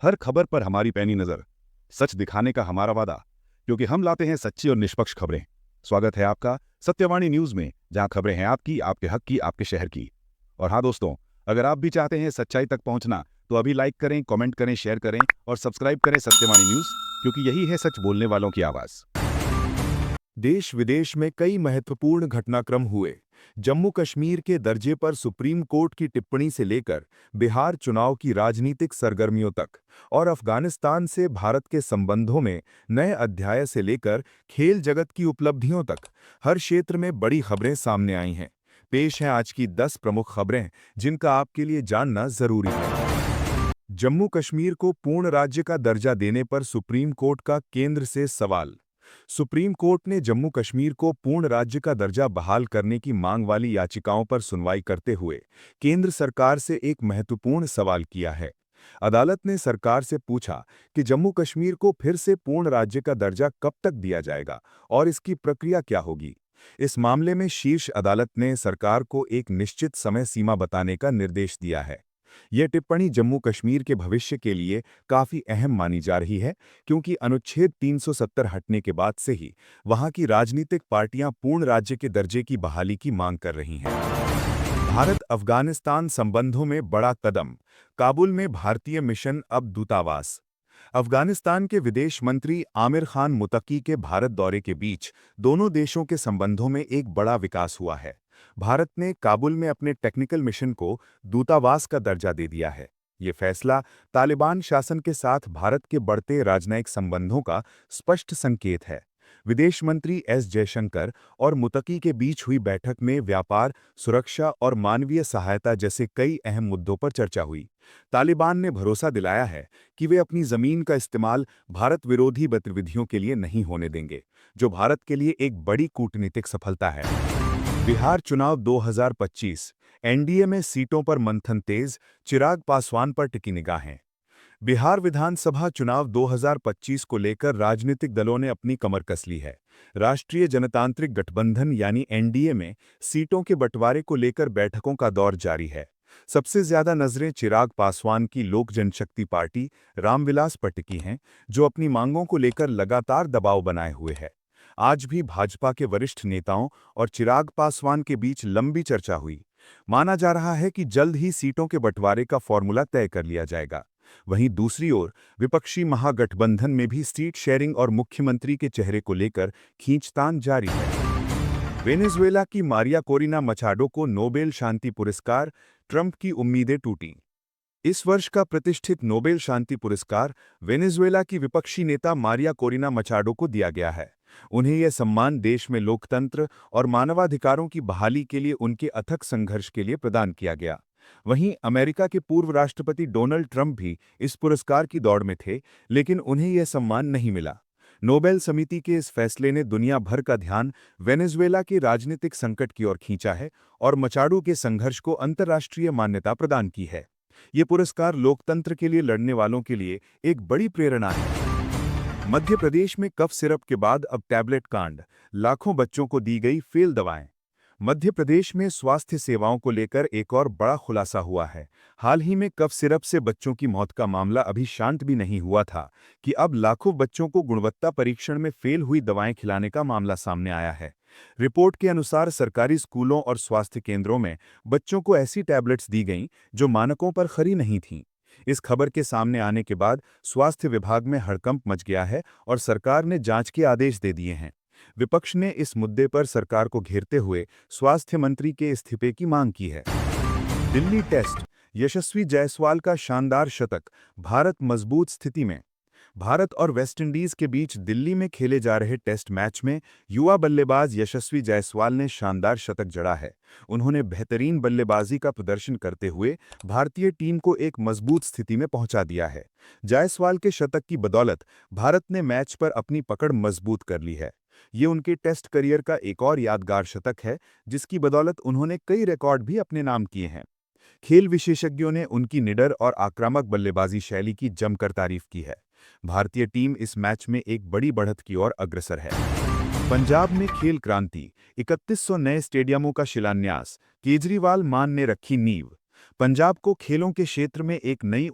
हर खबर पर हमारी पैनी नजर, सच दिखाने का हमारा वादा, क्योंकि हम लाते हैं सच्ची और निष्पक्ष खबरें। स्वागत है आपका सत्यवाणी न्यूज में, जहां खबरें हैं आपकी, आपके हक की, आपके शहर की। और हाँ दोस्तों, अगर आप भी चाहते हैं सच्चाई तक पहुंचना, तो अभी लाइक करें, कमेंट करें, शेयर करें और सब्सक्राइब करें सत्यवाणी न्यूज, क्योंकि यही है सच बोलने वालों की आवाज। देश विदेश में कई महत्वपूर्ण घटनाक्रम हुए। जम्मू कश्मीर के दर्जे पर सुप्रीम कोर्ट की टिप्पणी से लेकर बिहार चुनाव की राजनीतिक सरगर्मियों तक और अफगानिस्तान से भारत के संबंधों में नए अध्याय से लेकर खेल जगत की उपलब्धियों तक हर क्षेत्र में बड़ी खबरें सामने आई हैं। पेश हैं आज की 10 प्रमुख खबरें जिनका आपके लिए जानना जरूरी है। जम्मू कश्मीर को पूर्ण राज्य का दर्जा देने पर सुप्रीम कोर्ट का केंद्र से सवाल। सुप्रीम कोर्ट ने जम्मू कश्मीर को पूर्ण राज्य का दर्जा बहाल करने की मांग वाली याचिकाओं पर सुनवाई करते हुए केंद्र सरकार से एक महत्वपूर्ण सवाल किया है। अदालत ने सरकार से पूछा कि जम्मू कश्मीर को फिर से पूर्ण राज्य का दर्जा कब तक दिया जाएगा और इसकी प्रक्रिया क्या होगी। इस मामले में शीर्ष अदालत ने सरकार को एक निश्चित समय सीमा बताने का निर्देश दिया है। यह टिप्पणी जम्मू कश्मीर के भविष्य के लिए काफी अहम मानी जा रही है, क्योंकि अनुच्छेद 370 हटने के बाद से ही वहां की राजनीतिक पार्टियां पूर्ण राज्य के दर्जे की बहाली की मांग कर रही हैं। भारत अफगानिस्तान संबंधों में बड़ा कदम, काबुल में भारतीय मिशन अब दूतावास। अफगानिस्तान के विदेश मंत्री आमिर खान मुतकी के भारत दौरे के बीच दोनों देशों के संबंधों में एक बड़ा विकास हुआ है। भारत ने काबुल में अपने टेक्निकल मिशन को दूतावास का दर्जा दे दिया है। ये फैसला तालिबान शासन के साथ भारत के बढ़ते राजनयिक संबंधों का स्पष्ट संकेत है। विदेश मंत्री एस जयशंकर और मुतकी के बीच हुई बैठक में व्यापार, सुरक्षा और मानवीय सहायता जैसे कई अहम मुद्दों पर चर्चा हुई। तालिबान ने भरोसा दिलाया है कि वे अपनी जमीन का इस्तेमाल भारत विरोधी गतिविधियों के लिए नहीं होने देंगे, जो भारत के लिए एक बड़ी कूटनीतिक सफलता है। बिहार चुनाव 2025, एनडीए में सीटों पर मंथन तेज, चिराग पासवान पर टिकी निगाहें। बिहार विधानसभा चुनाव 2025 को लेकर राजनीतिक दलों ने अपनी कमर कस ली है। राष्ट्रीय जनतांत्रिक गठबंधन यानी एनडीए में सीटों के बंटवारे को लेकर बैठकों का दौर जारी है। सबसे ज्यादा नजरें चिराग पासवान की लोक जनशक्ति पार्टी रामविलास पर टिकी हैं, जो अपनी मांगों को लेकर लगातार दबाव बनाए हुए है। आज भी भाजपा के वरिष्ठ नेताओं और चिराग पासवान के बीच लंबी चर्चा हुई। माना जा रहा है कि जल्द ही सीटों के बंटवारे का फॉर्मूला तय कर लिया जाएगा। वहीं दूसरी ओर विपक्षी महागठबंधन में भी सीट शेयरिंग और मुख्यमंत्री के चेहरे को लेकर खींचतान जारी है। वेनेजुएला की मारिया कोरिना मचाडो को नोबेल शांति पुरस्कार, ट्रंप की उम्मीदें टूटी। इस वर्ष का प्रतिष्ठित नोबेल शांति पुरस्कार वेनेजुएला की विपक्षी नेता मारिया कोरिना मचाडो को दिया गया है। उन्हें यह सम्मान देश में लोकतंत्र और मानवाधिकारों की बहाली के लिए उनके अथक संघर्ष के लिए प्रदान किया गया। वहीं अमेरिका के पूर्व राष्ट्रपति डोनाल्ड ट्रंप भी इस पुरस्कार की दौड़ में थे, लेकिन उन्हें यह सम्मान नहीं मिला। नोबेल समिति के इस फैसले ने दुनिया भर का ध्यान वेनेजुएला के राजनीतिक संकट की ओर खींचा है और मचाडो के संघर्ष को अंतर्राष्ट्रीय मान्यता प्रदान की है। ये पुरस्कार लोकतंत्र के लिए लड़ने वालों के लिए एक बड़ी प्रेरणा है। मध्य प्रदेश में कफ सिरप के बाद अब टैबलेट कांड, लाखों बच्चों को दी गई फेल दवाएं। मध्य प्रदेश में स्वास्थ्य सेवाओं को लेकर एक और बड़ा खुलासा हुआ है। हाल ही में कफ सिरप से बच्चों की मौत का मामला अभी शांत भी नहीं हुआ था कि अब लाखों बच्चों को गुणवत्ता परीक्षण में फेल हुई दवाएं खिलाने का मामला सामने आया है। रिपोर्ट के अनुसार सरकारी स्कूलों और स्वास्थ्य केंद्रों में बच्चों को ऐसी टैबलेट्स दी गईं जो मानकों पर खरी नहीं थीं। इस खबर के सामने आने के बाद स्वास्थ्य विभाग में हड़कंप मच गया है और सरकार ने जांच के आदेश दे दिए हैं। विपक्ष ने इस मुद्दे पर सरकार को घेरते हुए स्वास्थ्य मंत्री के इस्तीफे की मांग की है। दिल्ली टेस्ट, यशस्वी जायसवाल का शानदार शतक, भारत मजबूत स्थिति में। भारत और वेस्टइंडीज के बीच दिल्ली में खेले जा रहे टेस्ट मैच में युवा बल्लेबाज यशस्वी जायसवाल ने शानदार शतक जड़ा है। उन्होंने बेहतरीन बल्लेबाजी का प्रदर्शन करते हुए भारतीय टीम को एक मजबूत स्थिति में पहुंचा दिया है। जायसवाल के शतक की बदौलत भारत ने मैच पर अपनी पकड़ मजबूत कर ली है। ये उनके टेस्ट करियर का एक और यादगार शतक है, जिसकी बदौलत उन्होंने कई रिकॉर्ड भी अपने नाम किए हैं। खेल विशेषज्ञों ने उनकी निडर और आक्रामक बल्लेबाजी शैली की जमकर तारीफ की है। भारतीय टीम इस मैच में एक बड़ी बढ़त की ओर अग्रसर है। पंजाब में खेल क्रांति, 3100 नए स्टेडियमों का शिलान्यास, केजरीवाल मान ने रखी नींव। पंजाब को खेलों के क्षेत्र में एक नई